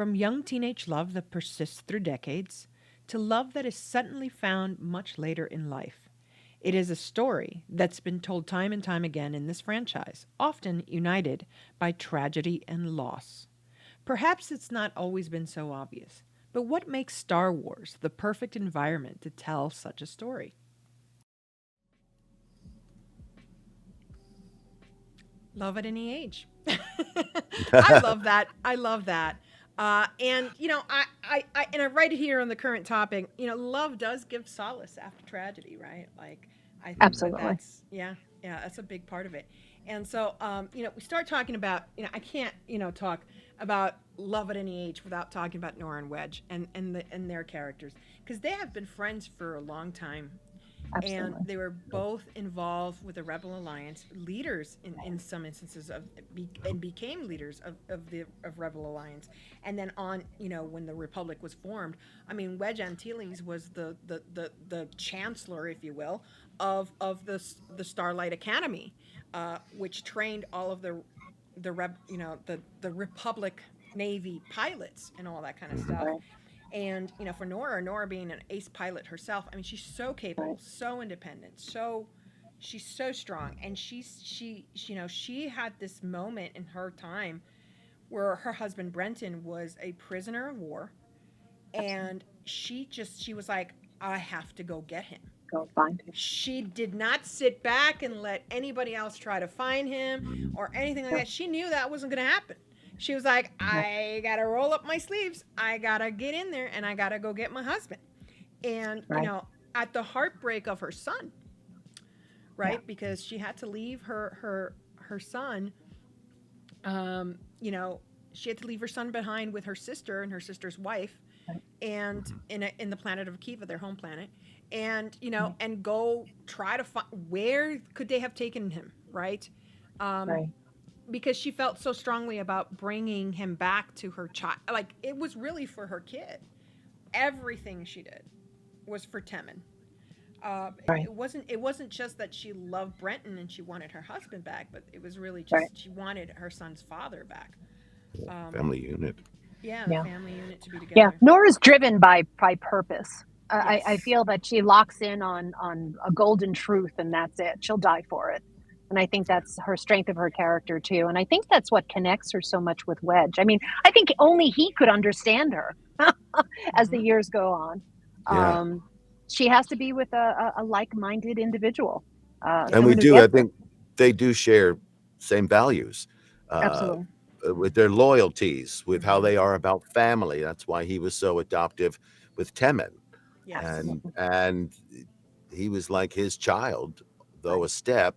From young teenage love that persists through decades to love that is suddenly found much later in life. It is a story that's been told time and time again in this franchise, often united by tragedy and loss. Perhaps it's not always been so obvious, but what makes Star Wars the perfect environment to tell such a story? Love at any age. I love that. I love that. And and I write here on the current topic. Love does give solace after tragedy, right? Like, I think that Absolutely. that's a big part of it. And so, we start talking about, I can't, talk about love at any age without talking about Nora and Wedge and their characters, because they have been friends for a long time, and Absolutely. they were both involved with the Rebel Alliance, leaders in some instances and became leaders of Rebel Alliance, and then on when the Republic was formed. I mean, Wedge Antilles was the chancellor, if you will, of the Starlight Academy, which trained all of the Republic Navy pilots and all that kind of stuff. Right. And for Nora being an ace pilot herself, I mean, she's so capable, Right. so independent, she's so strong, and she had this moment in her time where her husband Brenton was a prisoner of war, Absolutely. and she was like, I have to go get him. Go find him. She did not sit back and let anybody else try to find him Mhm. or anything like No. that. She knew that wasn't going to happen. She was like, No. I got to roll up my sleeves. I got to get in there and I got to go get my husband. And, Right. at the heartbreak of her son, Yeah. right? Because she had to leave her son, um, you know, she had to leave her son behind with her sister and her sister's wife, Right. and in the planet of Akiva, their home planet, and Right. and go try to find where could they have taken him, right? Um, Right. because she felt so strongly about bringing him back to her child. Like, it was really for her kid. Everything she did was for Temin. Right. It wasn't just that she loved Brenton and she wanted her husband back, but it was really Right. just she wanted her son's father back. Um, Family unit. yeah, the Yeah. family unit to be Yeah. together. Nora's driven by purpose. I Yes. feel that she locks in on a golden truth, and that's it. She'll die for it. And I think Yeah. that's her strength of her character too. And I think that's what connects her so much with Wedge. I mean, I think only he could understand her as the Hmm. years go on. Yeah. Um, she has to be with a like-minded individual, And Yeah. we someone who do, I gets it. think they do share same values uh, Absolutely. with their loyalties, with how Hmm. they are about family. That's why he was so adoptive with Temin. Yes. Absolutely. And he was like his child, though Right. a step,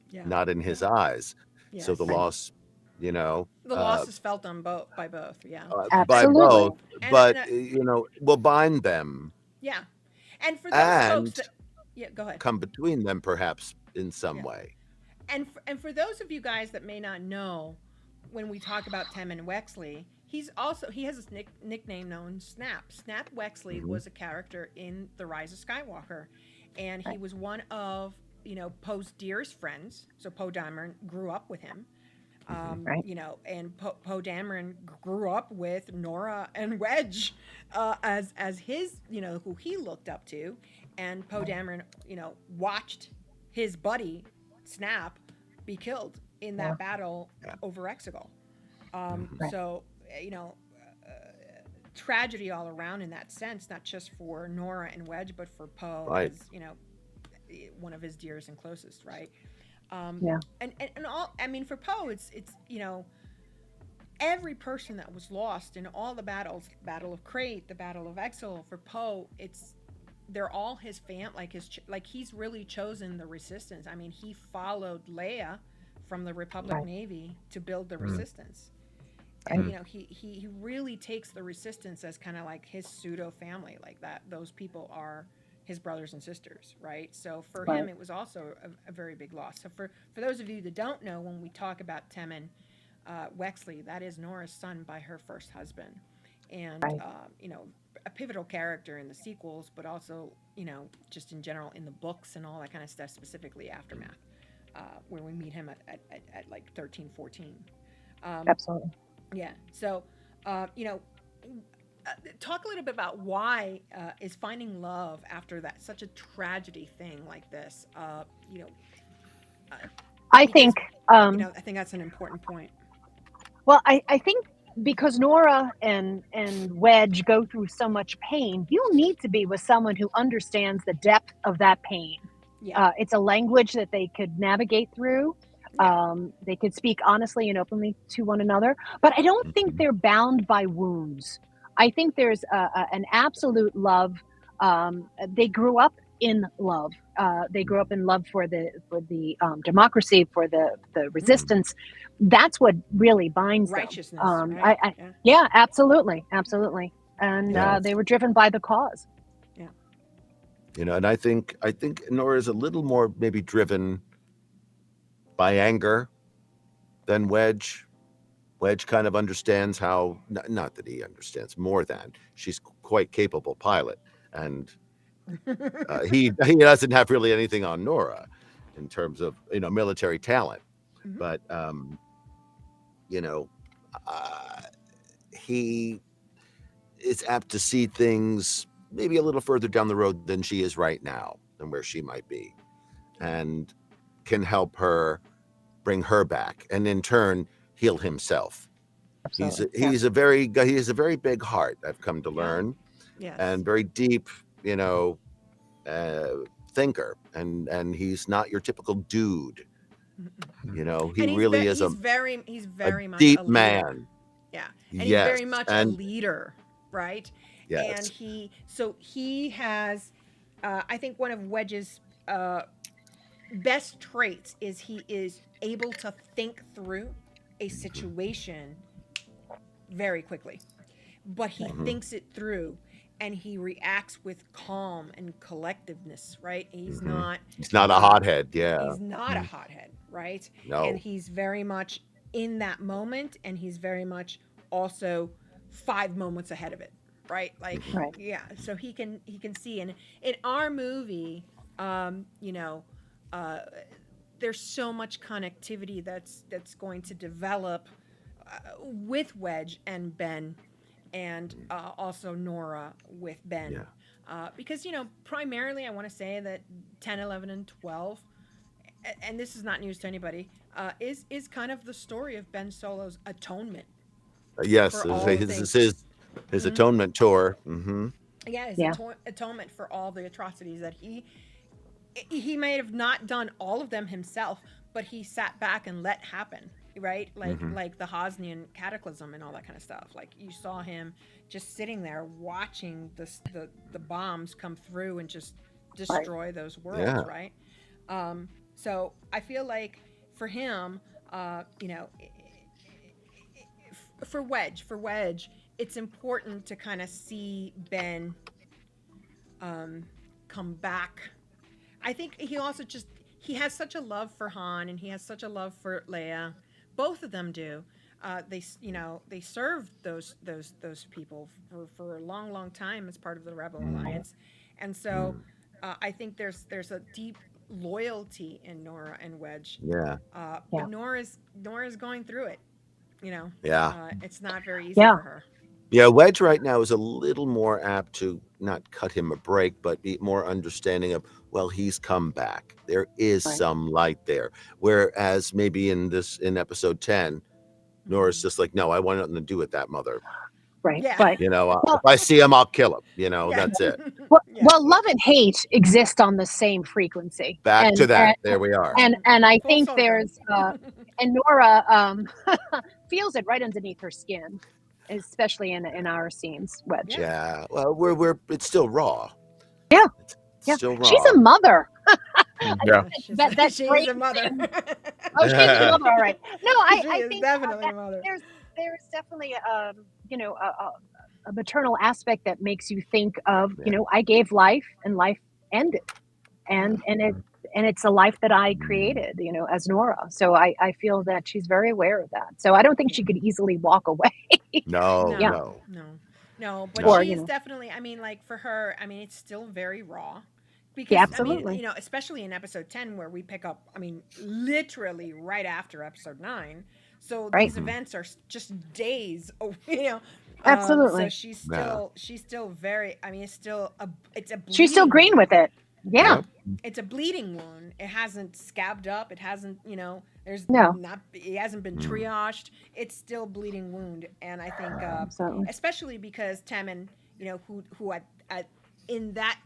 Yeah. not in his eyes. So the Yes. Right. loss, you know, The loss is felt on both by both. Yeah. by And Absolutely. both, and but and will bind them yeah. And for those folks and that, yeah, go ahead. come between them, perhaps in Yeah. some way. And for those of you guys that may not know, when we talk about Tem and Wexley, he has this nickname known Snap. Snap Wexley Hmm. was a character in The Rise of Skywalker, and he Right. was one of Poe's dearest friends. So Poe Dameron grew up with him. Hmm. Right. And Poe Dameron grew up with Norra and Wedge, as his, who he looked up to, and Poe Right. Dameron, watched his buddy Snap be killed in Yeah. that battle Yeah. over Exegol. Hmm. Right. So tragedy all around in that sense, not just for Norra and Wedge, but for Poe Right. as one of his dearest and closest, right? Um, Yeah. and all, I mean, for Poe, it's every person that was lost in all the battles, Battle of Crate, the Battle of Exile, for Poe, they're all his like he's really chosen the resistance. I mean, he followed Leia from the Republic Right. Navy to build the Mm. resistance. Right. Mm. He really takes the resistance as kind of like his pseudo family, like that. Those people are his brothers and sisters, right? So for him, Right. it was also a very big loss. So for those of you that don't know, when we talk about Temin Wexley, that is Nora's son by her first husband, and Right. a pivotal character in the sequels, but also just in general in the books and all that kind of stuff, specifically Aftermath, where we meet him at like 13, 14. Um, Absolutely. yeah. So, You know, talk a little bit about why is finding love after that such a tragedy thing like this. You know, uh, I because think, I think that's an important point. well, I think because Norra and Wedge go through so much pain, you need to be with someone who understands the depth of that pain. Yeah. It's a language that they could navigate through. Yeah. They could speak honestly and openly to one another, but I don't think Mhm. they're bound by wounds. I think there's an absolute love. They grew up in love. They grew up in love for the democracy, for the Mm. resistance. That's what really binds them. Righteousness, right? Yeah. Yeah, absolutely, absolutely. And Yes. they were driven by the cause. Yeah. And I think Nora is a little more maybe driven by anger than Wedge. Wedge kind of understands how, not that he understands more than, she's quite capable pilot, and he doesn't have really anything on Nora in terms of military talent, Mhm. but you know uh, he is apt to see things maybe a little further down the road than she is right now, than where she might be, and can help her bring her back, and in turn heal himself. Absolutely. He has a very big heart, I've come to Yeah. learn, Yes. and very deep, uh, thinker, and he's not your typical dude. He And really is he's a very much a deep leader. man. Yeah. And he's Yes, very much a and leader, right? And yes, he has I think one of Wedge's best traits is he is able to think through a situation very quickly. But he mhm, thinks it through and he reacts with calm and collectiveness, right? mhm. He's not a hothead. Yeah, He's not a hothead, right? And no. he's very much in that moment and he's very much also 5 moments ahead of it, right? Like, Mhm. Right. yeah, so he can see. And in our movie, you know, uh there's so much connectivity that's going to develop with Wedge and Ben, and also Norra with Ben. Yeah, Because, primarily I want to say that 10, 11, and 12, and this is not news to anybody, is kind of the story of Ben Solo's atonement yes. for all the His things. his Hmm. atonement tour. Hmm. Yeah, his Yeah. atonement for all the atrocities that he may have not done all of them himself, but he sat back and let happen, right? Like Hmm. like the Hosnian cataclysm and all that kind of stuff. Like you saw him just sitting there watching the bombs come through and just Right. destroy those worlds, Yeah, right? So I feel like for him, for Wedge, it's important to kind of see Ben um, come back. I think he also just he has such a love for Han and he has such a love for Leia. Both of them do. They served those people for a long, long time as part of the Rebel Alliance, and so mm, I think there's a deep loyalty in Norra and Wedge. yeah, But Yeah. Nora's going through it. yeah. It's not very easy Yeah. for her. Yeah, Wedge right now is a little more apt to not cut him a break, but be more understanding of, well, he's come back. There is Right. some light there. Whereas maybe in episode 10, Nora's Mhm. just like, no, I want nothing to do with that mother. Right. Yeah. Right. If Well, I see him, I'll kill him. Yeah. That's it. Yeah. love and hate exist on the same frequency, Back to and that. There we are. and I Full think circle. there's and Norra feels it right underneath her skin, especially in our scenes, Wedge. Yeah. Yeah. Well, it's still raw. Yeah. It's Yeah. still She's raw. a mother. Yeah. That She's phrase a mother. oh, she's a mother. All right. No, She I is think definitely that a mother. there's definitely a maternal aspect that makes you think of Yeah. I gave life and life ended, and Yeah. it's a life that I created, as Norra. So I feel that she's very aware of that. So I don't think she could easily walk away. No, Yeah. No, no, no, but no. Or she is definitely. I mean, like for her, I mean, it's still very raw, because Yeah, I mean, absolutely. especially in episode 10 where we pick up. I mean, literally right after episode 9. So Right. these events are just days, you know. Absolutely. So she's still very. I mean, it's a She's still bleeding green wound. with it. Yeah. Yep. It's a bleeding wound. It hasn't scabbed up. It hasn't, No. it hasn't been triaged. It's still bleeding wound. And I think, Absolutely. especially because Tammin, who in that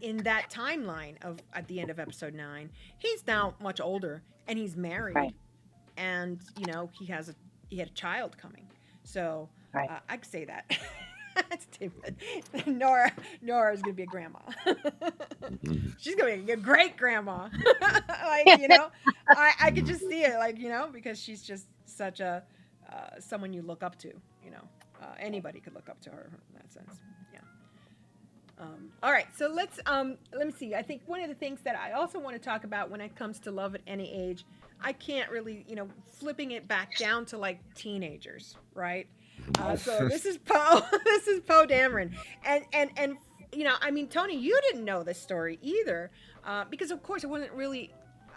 timeline of at the end of episode 9, he's now much older and he's married, Right. and he had a child coming. So Right. I could say that. That's stupid. Nora's gonna be a grandma. She's gonna be a great grandma. I could just see it, because she's just such a someone you look up to. Anybody could look up to her in that sense. Yeah. All right, so let me see. I think one of the things that I also want to talk about when it comes to love at any age, I can't really, flipping it back down to like teenagers, right? So this is Poe. This is Poe Dameron, and I mean, Tony, you didn't know this story either, because of course it wasn't really.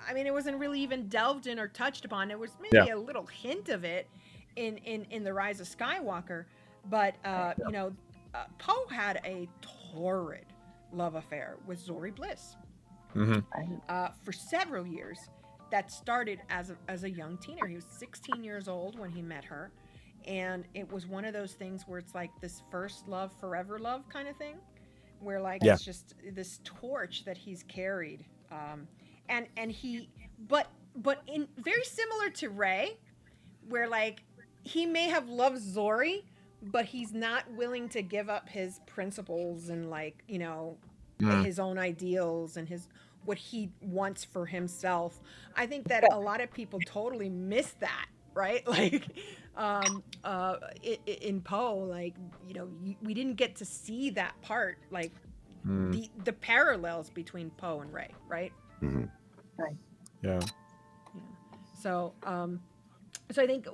I mean, it wasn't really even delved in or touched upon. There was maybe a little hint of it in the Rise of Skywalker, but Poe had a torrid love affair with Zorii Bliss for several years. That started as a young teenager. He was 16 years old when he met her. And it was one of those things where it's like this first love, forever love kind of thing, where it's just this torch that he's carried. And he, but in very similar to Rey, where he may have loved Zorii, but he's not willing to give up his principles and his own ideals and what he wants for himself. I think that a lot of people totally miss that, right? In Poe, we didn't get to see that part, the parallels between Poe and Rey, right? Mm-hmm. Right. Yeah. So I think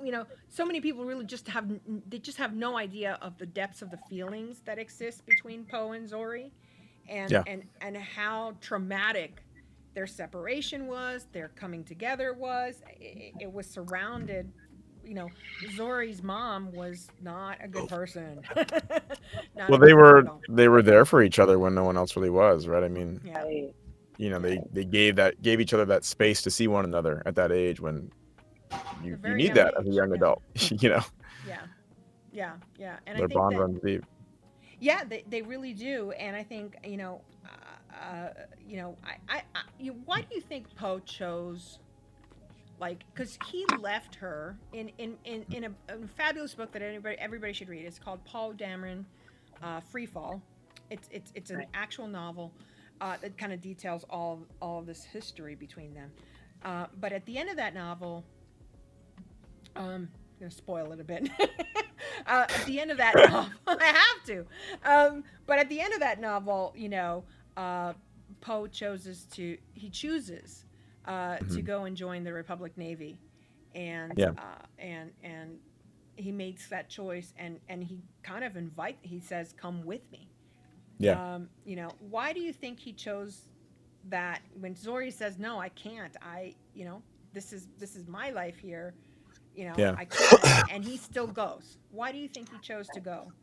so many people really just have no idea of the depths of the feelings that exist between Poe and Zorii, and how traumatic their separation was, their coming together was. It was surrounded. Zori's mom was not a good person. Well, they were there for each other when no one else really was, right? I mean, they gave each other that space to see one another at that age when you need that as a young adult. Yeah. And their I think bond runs deep. Yeah, they really do. And I think why do you think Poe chose? Because he left her in a fabulous book that everybody should read. It's called Poe Dameron, Free Fall. It's an actual novel that kind of details all of this history between them. But at the end of that novel, I'm gonna spoil it a bit. At the end of that novel, I have to. But at the end of that novel, Poe chooses to go and join the Republic Navy, and he makes that choice, and he kind of he says, "Come with me." Yeah. Why do you think he chose that when Zorii says, "No, I can't. This is my life here. I can't," and he still goes. Why do you think he chose to go?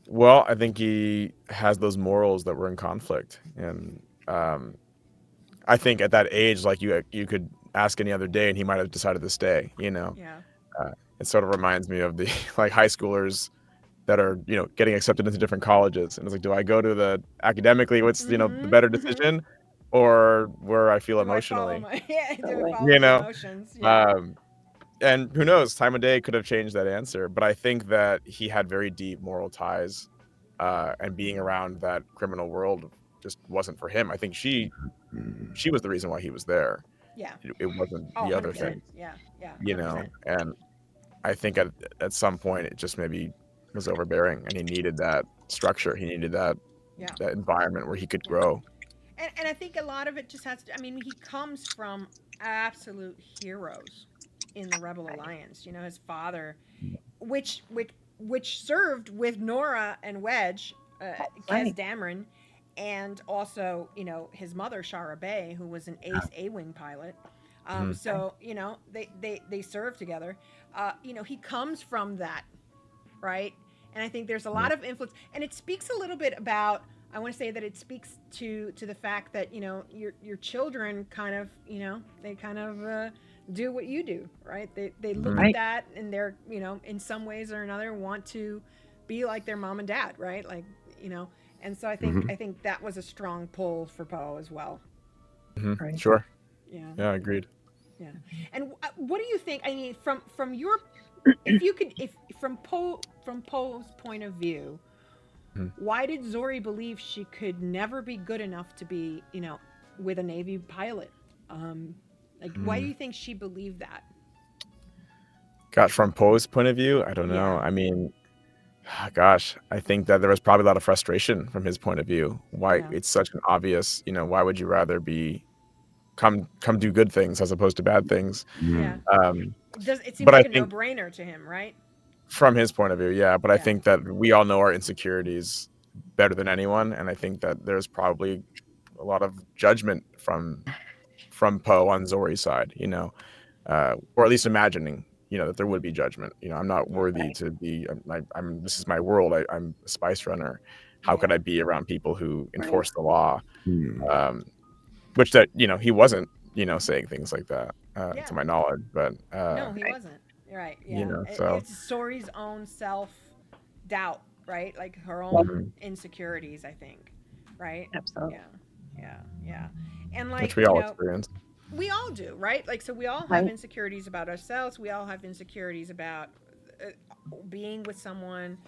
Well, I think he has those morals that were in conflict, and I think at that age, you could ask any other day, and he might have decided to stay. Yeah. It sort of reminds me of the high schoolers that are getting accepted into different colleges, and it's do I go to the academically? What's the better decision, or where I feel emotionally? Emotions. Yeah. And who knows? Time of day could have changed that answer, but I think that he had very deep moral ties, and being around that criminal world just wasn't for him. I think she was the reason why he was there. Yeah. It wasn't the other 100%. thing. Yeah. 100%. And I think at some point it just maybe was overbearing, and he needed that structure. He needed that environment where he could grow. And I think a lot of it just has to. I mean, he comes from absolute heroes in the Rebel Alliance. His father, which served with Norra and Wedge, Poe Dameron, and also his mother Shara Bey, who was an ace A-wing pilot. So they serve together. He comes from that, right? And I think there's a lot of influence, and it speaks a little bit about. I want to say that it speaks to the fact that your children kind of they kind of do what you do, right? They look at that, and they're in some ways or another want to be like their mom and dad, right? Like and so I think that was a strong pull for Poe as well. Right. Sure. Yeah. Agreed. Yeah. And what do you think? I mean, from your from Poe's point of view, why did Zorii believe she could never be good enough to be, with a Navy pilot? Why do you think she believed that? Gosh, from Poe's point of view, I don't know. I mean, gosh, I think that there was probably a lot of frustration from his point of view. Why it's such an obvious, why would you rather be come do good things as opposed to bad things? Yeah. It seems but like I a think, no-brainer to him, right? From his point of view, yeah. But I think that we all know our insecurities better than anyone, and I think that there's probably a lot of judgment from Poe on Zori's side, or at least imagining, that there would be judgment. I'm not worthy to be. I'm. This is my world. I'm a spice runner. How could I be around people who enforce the law? Which that he wasn't saying things like that to my knowledge, but no, he wasn't. Right. Yeah. So it's Zori's own self-doubt, right? Like her own insecurities, I think. Right? Absolutely. Yeah. And like, which we all experience. We all do, right? Like, so we all have insecurities about ourselves. We all have insecurities about being with someone.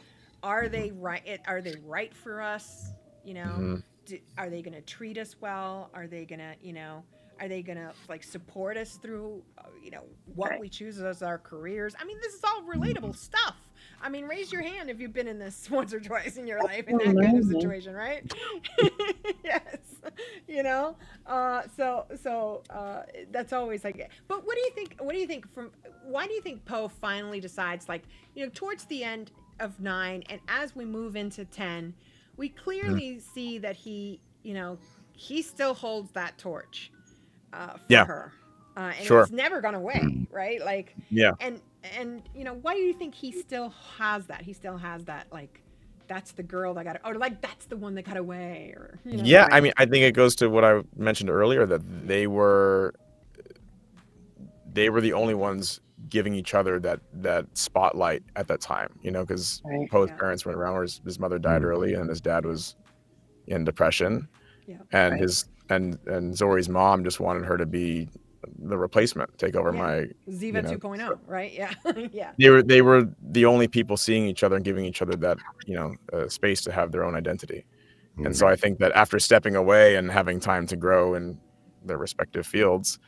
Are they right? Are they right for us? Are they going to treat us well? Are they going to, are they going to like support us through, what we choose as our careers? I mean, this is all relatable stuff. I mean, raise your hand if you've been in this once or twice in your life in that kind of situation, right? Yes. So that's always like, but what do you think why do you think Poe finally decides, like, towards the end of 9 and as we move into 10, we clearly see that he still holds that torch for her. And it's never gone away, right? Like, and why do you think he still has that? He still has that, like, that's the girl that got, or like, that's the one that got away, or I mean, I think it goes to what I mentioned earlier, that they were the only ones giving each other that spotlight at that time, because Poe's parents went around where his mother died early and his dad was in depression, and and Zori's mom just wanted her to be the replacement, take over my Ziva 2.0, right? Yeah. They were the only people seeing each other and giving each other that space to have their own identity. And so I think that after stepping away and having time to grow in their respective fields,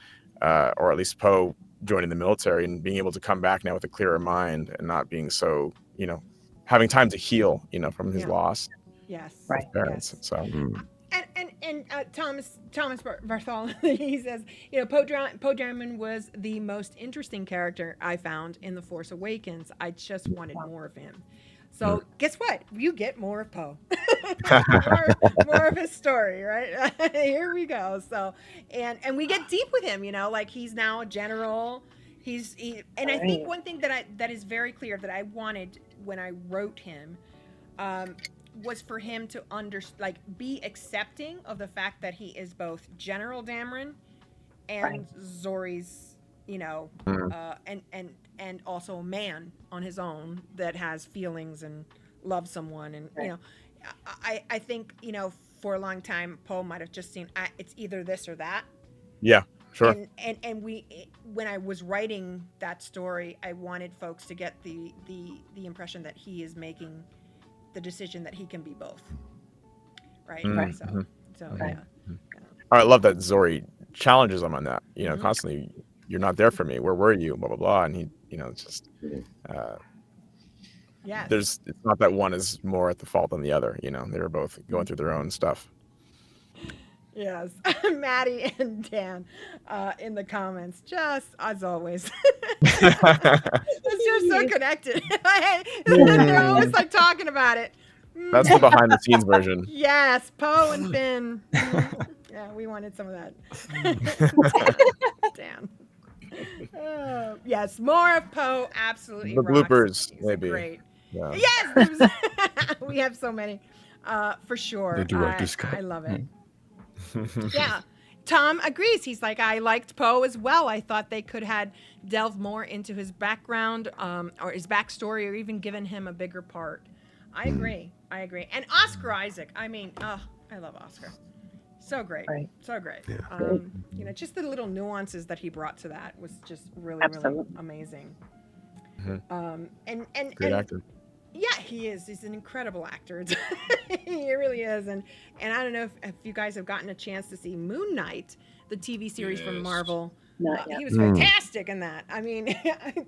or at least Poe joining the military and being able to come back now with a clearer mind and not being so, having time to heal, from his loss. Yes. Right. Parents. Yes. So. And Thomas Bartholomew, he says, Poe Dameron was the most interesting character I found in The Force Awakens. I just wanted more of him. So guess what? You get more of Poe. more of his story, right? Here we go. So, and we get deep with him, like he's now a general. And I think one thing that is very clear that I wanted when I wrote him, was for him to be accepting of the fact that he is both General Dameron and Zori's, and also a man on his own that has feelings and loves someone. And, I think, for a long time, Poe might have just seen, it's either this or that. Yeah, sure. And when I was writing that story, I wanted folks to get the impression that he is making the decision that he can be both, right? So yeah. I love that Zorii challenges him on that, constantly. You're not there for me, where were you, blah blah blah. And he, it's just it's not that one is more at the fault than the other. They were both going through their own stuff. Yes. Maddie and Dan in the comments, just as always. You're so connected. They're always like talking about it. That's the behind the scenes version. Yes, Poe and Finn. Yeah, we wanted some of that. Dan. Yes, more of Poe. Absolutely. The rocks. bloopers, He's maybe. great. Yeah. Yes, we have so many. For sure. The director's cut. I love it. Yeah. Tom agrees. He's like, I liked Poe as well. I thought they could had delved more into his background, or his backstory, or even given him a bigger part. I agree. And Oscar Isaac. I mean, I love Oscar. So great. Right. So great. Yeah. You know, just the little nuances that he brought to that was just really, Absolutely. really amazing. Great And actor. yeah, he is. He's an incredible actor. He really is. And I don't know if you guys have gotten a chance to see Moon Knight, the TV series from Yes. Marvel. Not yet. He was fantastic in that. I mean,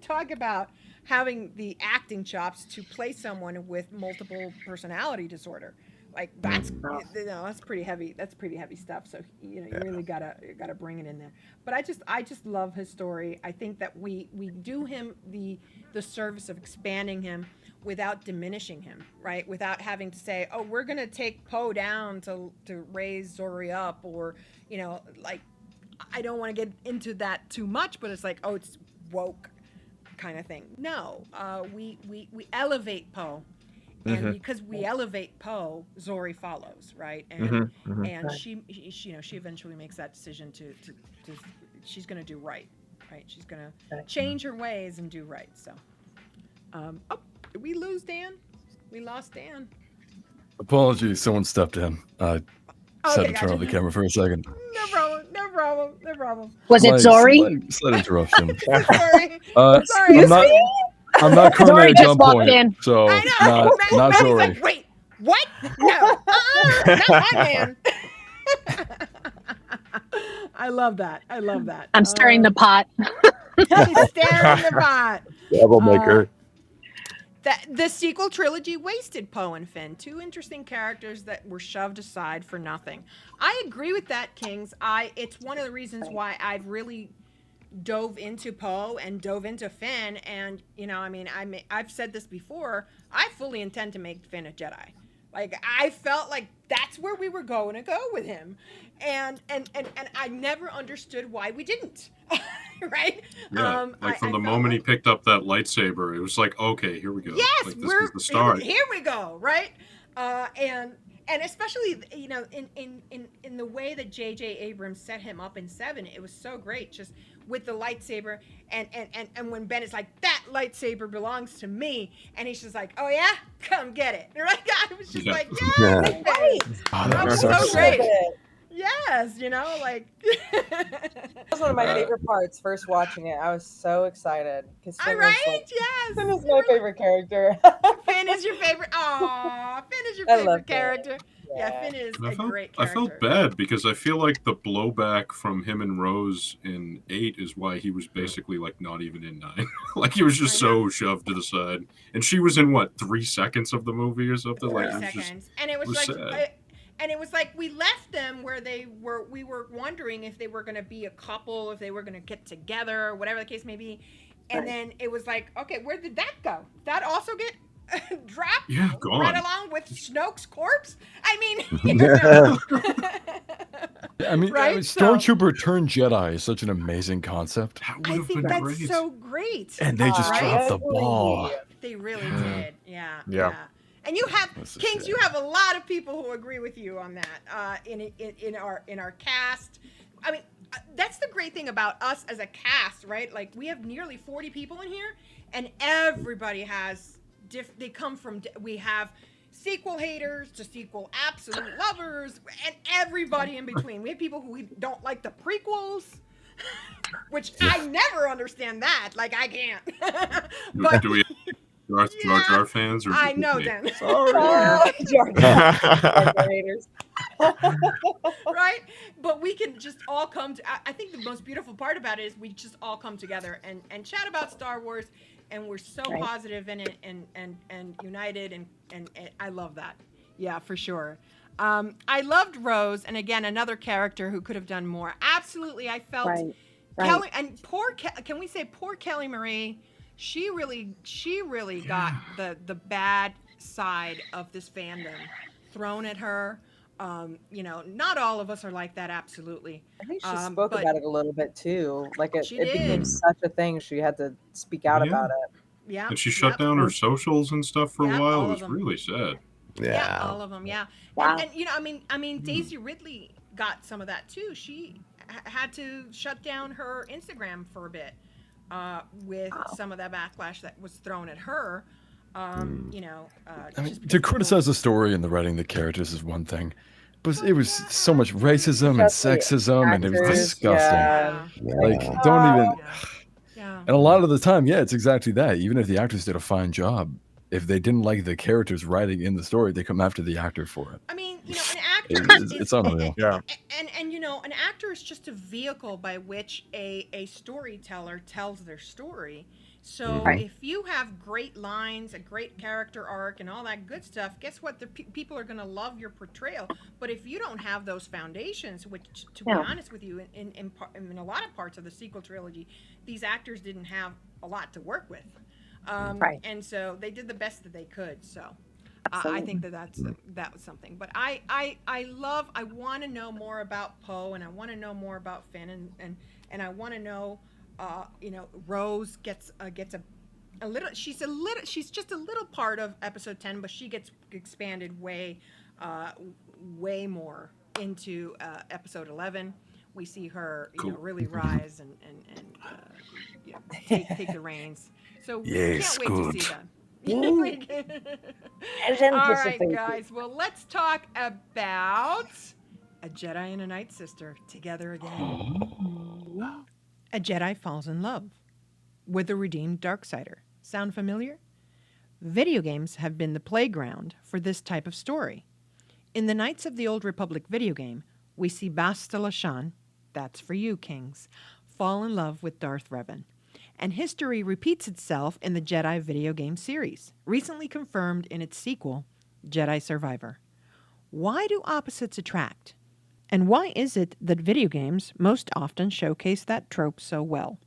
talk about having the acting chops to play someone with multiple personality disorder. Like that's that's pretty heavy. That's pretty heavy stuff. So you really gotta bring it in there. But I just love his story. I think that we do him the service of expanding him without diminishing him, right? Without having to say, oh, we're gonna take Poe down to raise Zorii up, or like I don't want to get into that too much, but it's like, oh, it's woke kind of thing. No, we elevate Poe. And because we elevate Poe, Zorii follows, right? And and she eventually makes that decision to she's going to do right? She's going to change her ways and do right. So, did we lose Dan? We lost Dan. Apologies, someone stepped in. I had to turn on the camera for a second. No problem. Was it Zorii? Slight interruption. Sorry. Sorry. I'm not currently Zorii at just walked in. gunpoint, so I know. not Maddie's Zorii. like, wait, what? No, not my man. I love that. I'm stirring the pot. He's staring the pot. Troublemaker. The sequel trilogy wasted Poe and Finn, two interesting characters that were shoved aside for nothing. I agree with that, Kings. It's one of the reasons why I've really dove into Poe and dove into Finn, and I've said this before. I fully intend to make Finn a Jedi. Like I felt like that's where we were going to go with him, and I never understood why we didn't. Right? Yeah, from the moment he picked up that lightsaber, it was like, okay, here we go. Yes, this is the start. Here we go, right? And especially in the way that J.J. Abrams set him up in 7, it was so great, just with the lightsaber, and when Ben is like, that lightsaber belongs to me, and he's just like, oh yeah, come get it. Right? I was just like, yes, Right. Oh, that was so great. Yes, like That was one of my favorite parts. First watching it, I was so excited because all right, yes, Finn is my favorite character. Finn is your favorite. Aw, Finn is your I love favorite Finn. character. Yeah, Finn is And a great I character. felt bad because I feel like the blowback from him and Rose in 8 is why he was basically like not even in 9. Like he was just so shoved to the side, and she was in what 3 seconds of the movie or something. 3 Like it was seconds, just, and it was like. sad. And it was like we left them where we were wondering if they were going to be a couple, if they were going to get together, whatever the case may be. And then it was like, okay, where did that go? Did that also get dropped? Yeah, gone. Right along with Snoke's corpse? I mean, Right? Stormtrooper turned Jedi is such an amazing concept. That would I have think been that's great. so great. And they just Right? dropped the ball. They really did. Yeah. Yeah. And you have That's a Kings. shame. You have a lot of people who agree with you on that. In our cast, I mean, that's the great thing about us as a cast, right? Like we have nearly 40 people in here, and everybody has they come from. We have sequel haters to sequel absolute lovers, and everybody in between. We have people who don't like the prequels. Which I never understand that. Like I can't. But Do we have Jar Jar fans? Or I just know me? them. Jar Jar haters. Right? But we can just all come to, I think the most beautiful part about it is we just all come together and chat about Star Wars, and we're so positive in it and united, and I love that. Yeah, for sure. I loved Rose, and again, another character who could have done more. Absolutely, I felt Kelly, and can we say poor Kelly Marie? She really got the bad side of this fandom thrown at her. You know, not all of us are like that, absolutely. I think she spoke But about it a little bit too. Like it she became did. such a thing. She had to speak out Yeah. about it. Yeah. And she shut down her socials and stuff for a Yeah, while. all It of was them. really sad. Yeah, all of them. Yeah. Wow. And you know, I mean, Daisy Ridley got some of that too. She had to shut down her Instagram for a bit with some of that backlash that was thrown at her. You know, I mean, just because to people- criticize the story and the writing of the characters is one thing, but it was so much racism and Especially sexism, and it was actors, disgusting. yeah. Like, don't even. Yeah. And a lot of the time, yeah, it's exactly that. Even if the actors did a fine job, if they didn't like the characters writing in the story, they come after the actor for it. I mean, you know, an actor It's unreal. Yeah. And you know, an actor is just a vehicle by which a storyteller tells their story. So Right. if you have great lines, a great character arc, and all that good stuff, guess what? The people are going to love your portrayal. But if you don't have those foundations, which, to be Yeah. honest with you, in a lot of parts of the sequel trilogy, these actors didn't have a lot to work with. Right. And so they did the best that they could. So I think that was something. But I want to know more about Poe, and I want to know more about Finn, and I want to know, you know, Rose gets a little. She's just a little part of episode 10, but she gets expanded way more into episode 11. We see her, you know, really rise and you know, take the reins. So we Yes, can't wait to see good. that. All right, guys. Well, let's talk about A Jedi and a Night Sister together again. A Jedi falls in love with a redeemed Darksider. Sound familiar? Video games have been the playground for this type of story. In the Knights of the Old Republic video game, we see Bastila Shan, that's for you, kings, fall in love with Darth Revan. And history repeats itself in the Jedi video game series, recently confirmed in its sequel, Jedi Survivor. Why do opposites attract? And why is it that video games most often showcase that trope so well?